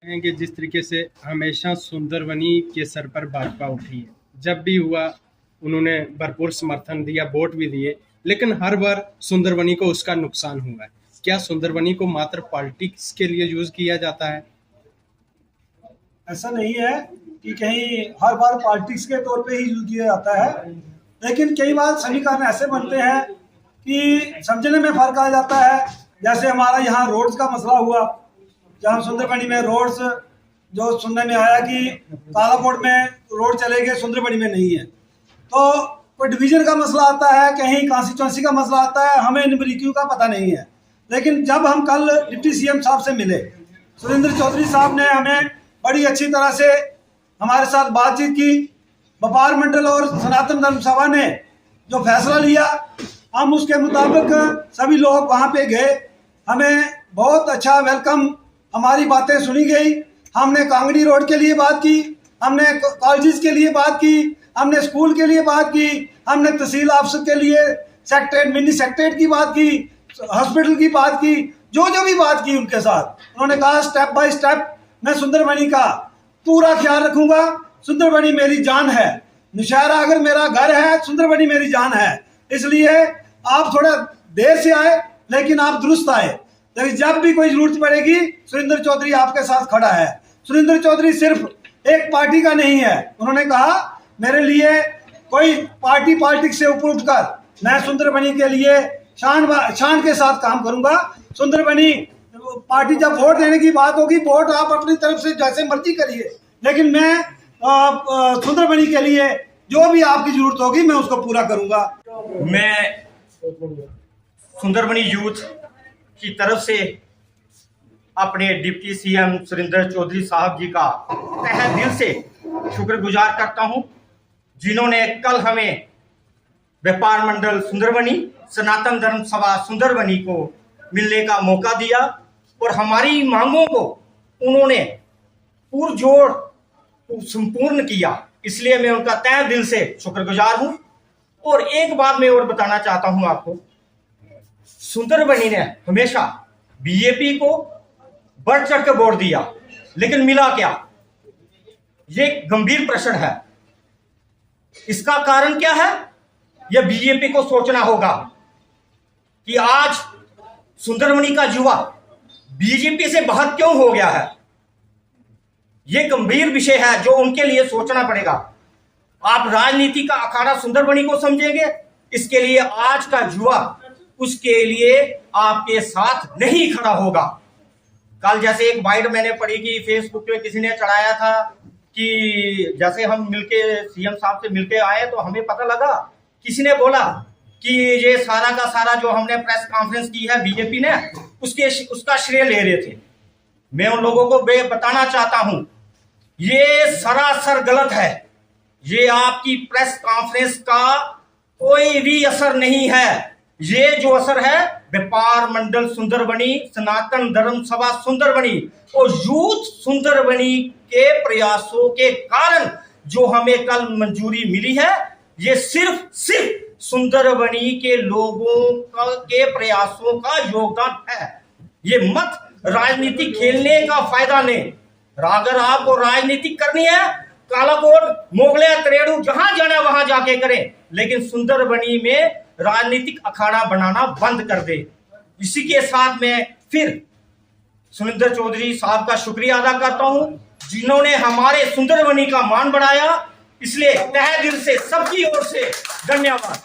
हैं कि जिस तरीके से हमेशा सुंदरबनी के सर पर भाजपा उठी है, जब भी हुआ उन्होंने भरपूर समर्थन दिया, वोट भी दिए, लेकिन हर बार सुंदरबनी को उसका नुकसान हुआ है। क्या सुंदरबनी को मात्र पॉलिटिक्स के लिए यूज किया जाता है? ऐसा नहीं है कि कहीं हर बार पॉलिटिक्स के तौर पे ही यूज किया जाता है, लेकिन कई बार समीकरण ऐसे बनते हैं कि समझने में फर्क आ जाता है। जैसे हमारा यहाँ रोड्स का मसला हुआ, जहाँ सुंदरबनी में रोड्स जो सुनने में आया कि कालाकोट में रोड चले गए, सुंदरबनी में नहीं है, तो कोई डिवीजन का मसला आता है, कहीं कॉन्स्टिट्यूंसी का मसला आता है, हमें इन बारीकियों का पता नहीं है। लेकिन जब हम कल डिप्टी सीएम साहब से मिले, सुरेंद्र चौधरी साहब ने हमें बड़ी अच्छी तरह से हमारे साथ बातचीत की। व्यापार मंडल और सनातन धर्म सभा ने जो फैसला लिया, हम उसके मुताबिक सभी लोग वहाँ पे गए। हमें बहुत अच्छा वेलकम, हमारी बातें सुनी गई। हमने कांगड़ी रोड के लिए बात की, हमने कॉलेजेस के लिए बात की, हमने स्कूल के लिए बात की, हमने तहसील ऑफिस के लिए सेक्रेटरीट, मिनी सेक्रेटरीट की बात की, हॉस्पिटल की बात की, जो भी बात की उनके साथ। उन्होंने कहा स्टेप बाय स्टेप मैं सुंदरबनी का पूरा ख्याल रखूंगा। सुंदरबनी मेरी जान है, नौशहरा अगर मेरा घर है, सुंदरबनी मेरी जान है। इसलिए आप थोड़ा देर से आए, लेकिन आप दुरुस्त आए। लेकिन जब भी कोई जरूरत पड़ेगी, सुरेंद्र चौधरी आपके साथ खड़ा है। सुरेंद्र चौधरी सिर्फ एक पार्टी का नहीं है। उन्होंने कहा मेरे लिए कोई पार्टी पॉलिटिक्स से ऊपर उठकर मैं सुंदरबनी के लिए शान के साथ काम करूंगा। सुंदरबनी पार्टी जब वोट देने की बात होगी, वोट आप अपनी तरफ से जैसे मर्जी करिए, लेकिन मैं सुंदरबनी के लिए जो भी आपकी जरूरत होगी मैं उसको पूरा करूंगा। मैं सुंदरबनी यूथ की तरफ से अपने डिप्टी सीएम सुरेंद्र चौधरी साहब जी का तहे दिल से शुक्रगुजार करता हूं, जिन्होंने कल हमें व्यापार मंडल सुंदरबनी, सनातन धर्म सभा सुंदरबनी को मिलने का मौका दिया और हमारी मांगों को उन्होंने पुरजोर संपूर्ण किया। इसलिए मैं उनका तहे दिल से शुक्रगुजार हूं। और एक बात मैं और बताना चाहता हूं आपको, सुंदरबनी ने हमेशा बीजेपी को बढ़ चढ़ कर वोट दिया, लेकिन मिला क्या? ये गंभीर प्रश्न है। इसका कारण क्या है? यह बीजेपी को सोचना होगा कि आज सुंदरबनी का युवा बीजेपी से बाहर क्यों हो गया है। यह गंभीर विषय है जो उनके लिए सोचना पड़ेगा। आप राजनीति का अखाड़ा सुंदरबनी को समझेंगे, इसके लिए आज का युवा उसके लिए आपके साथ नहीं खड़ा होगा। कल जैसे एक बाइट मैंने पढ़ी कि फेसबुक पे किसी ने चढ़ाया था कि जैसे हम मिलके सीएम साहब से मिलके आए तो हमें पता लगा, किसी ने बोला कि ये सारा का सारा जो हमने प्रेस कॉन्फ्रेंस की है बीजेपी ने, उसका श्रेय ले रहे थे। मैं उन लोगों को बताना चाहता हूं, ये सरासर गलत है। ये आपकी प्रेस कॉन्फ्रेंस का कोई भी असर नहीं है। ये जो असर है व्यापार मंडल सुंदरबनी, सनातन धर्म सभा सुंदरबनी और यूथ सुंदरबनी के प्रयासों के कारण जो हमें कल मंजूरी मिली है, ये सिर्फ सुंदरबनी के लोगों के प्रयासों का योगदान है। ये मत राजनीति खेलने का फायदा नहीं। अगर आपको राजनीति करनी है, कालाकोट, मोगले, त्रेड़ू, जहां जाना वहां जाके करें, लेकिन सुंदरबनी में राजनीतिक अखाड़ा बनाना बंद कर दे। इसी के साथ मैं फिर सुरेंद्र चौधरी साहब का शुक्रिया अदा करता हूं, जिन्होंने हमारे सुंदरबनी का मान बढ़ाया। इसलिए तहे दिल से सबकी ओर से धन्यवाद।